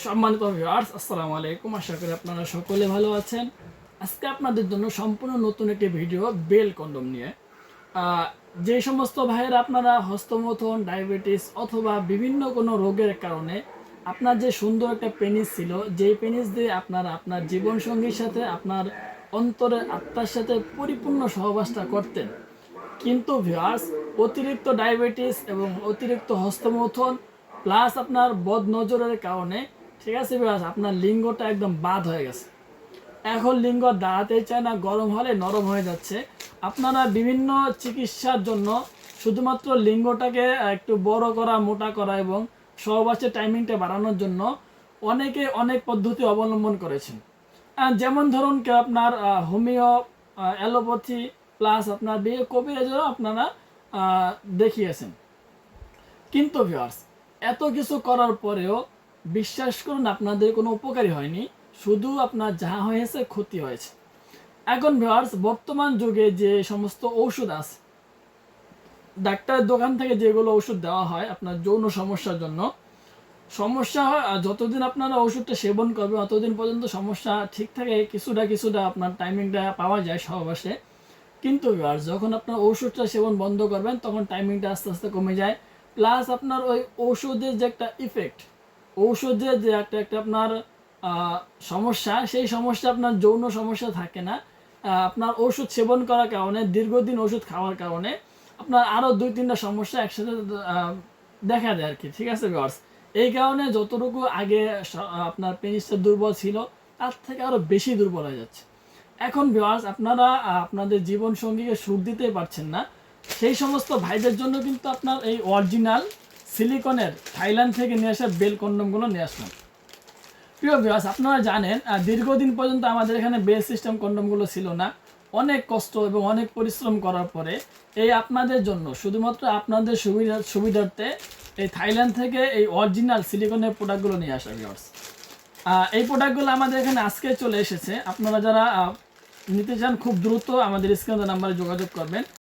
সম্মানিত ভিউয়ার্স, আসসালামু আলাইকুম। আশা করি আপনারা সকলে ভালো আছেন। আজকে আপনাদের জন্য সম্পূর্ণ নতুন একটি ভিডিও বেল কন্ডম নিয়ে। যে সমস্ত ভাইয়েরা আপনারা হস্তমৈথুন, ডায়াবেটিস অথবা বিভিন্ন কোনো রোগের কারণে আপনার যে সুন্দর একটা পেনিস ছিল, যেই পেনিস দিয়ে আপনারা আপনার জীবনসঙ্গীর সাথে আপনার অন্তরের আত্মার সাথে পরিপূর্ণ সহবাসটা করতেন, কিন্তু ভিউয়ার্স অতিরিক্ত ডায়াবেটিস এবং অতিরিক্ত হস্তমৈথুন প্লাস আপনার বদ নজরের কারণে, ঠিক আছে ভিউয়ার্স, আপনার লিঙ্গটা একদম বাদ হয়ে গেছে। এখন লিঙ্গ দাঁড়াতেই চায় না, গরম হলে নরম হয়ে যাচ্ছে। আপনারা বিভিন্ন চিকিৎসার জন্য শুধুমাত্র লিঙ্গটাকে একটু বড় করা, মোটা করা এবং সহবাসের টাইমিংটা বাড়ানোর জন্য অনেকে অনেক পদ্ধতি অবলম্বন করেছেন। যেমন ধরুন কেউ আপনার হোমিও, অ্যালোপ্যাথি প্লাস আপনার বিয়ে কবিরাজও আপনারা দেখিয়েছেন। কিন্তু ভিউয়ার্স, এত কিছু করার পরেও বিশ্বাস করুন আপনাদের কোনো উপকারী হয়নি, শুধু আপনার যাহা হয়েছে ক্ষতি হয়েছে। এখন ভিউয়ার্স, বর্তমান যুগে যে সমস্ত ঔষধ আছে, ডাক্তারের দোকান থেকে যেগুলো ওষুধ দেওয়া হয় আপনার যৌন সমস্যার জন্য, সমস্যা হয় আর যতদিন আপনারা ওষুধটা সেবন করবেন ততদিন পর্যন্ত সমস্যা ঠিক থাকে, কিছুটা আপনার টাইমিংটা পাওয়া যায় সহবাসে। কিন্তু আর যখন আপনার ওষুধটা সেবন বন্ধ করবেন তখন টাইমিংটা আস্তে আস্তে কমে যায়। প্লাস আপনার ওই ঔষধের যে একটা ইফেক্ট, ঔষধের যে একটা আপনার সমস্যা, সেই সমস্যা আপনার যৌন সমস্যা থাকে না। আপনার ওষুধ সেবন করার কারণে, দীর্ঘদিন ওষুধ খাওয়ার কারণে আপনার আরও 2-3টা সমস্যা একসাথে দেখা দেয় আর কি। ঠিক আছে ভিউয়ার্স, এই কারণে যতটুকু আগে আপনার পেনিসটা দুর্বল ছিল তার থেকে আরও বেশি দুর্বল হয়ে যাচ্ছে। এখন ভিউয়ার্স, আপনারা আপনাদের জীবন সঙ্গীকে সুখ দিতে পারছেন না, সেই সমস্ত ভাইদের জন্য কিন্তু আপনার এই অরিজিনাল সিলিকনের থাইল্যান্ড থেকে নিয়ে আসা বেল কন্ডমগুলো নিয়ে আসলাম। প্রিয় ভিউয়ার্স, আপনারা জানেন দীর্ঘদিন পর্যন্ত আমাদের এখানে বেল সিস্টেম কন্ডমগুলো ছিল না। অনেক কষ্ট এবং অনেক পরিশ্রম করার পরে এই আপনাদের জন্য, শুধুমাত্র আপনাদের সুবিধার্থে এই থাইল্যান্ড থেকে এই অরিজিনাল সিলিকনের প্রোডাক্টগুলো নিয়ে আসা ভিউয়ার্স। এই প্রোডাক্টগুলো আমাদের এখানে আজকে চলে এসেছে। আপনারা যারা নিতে চান খুব দ্রুত আমাদের স্ক্রিনে নাম্বারে যোগাযোগ করবেন।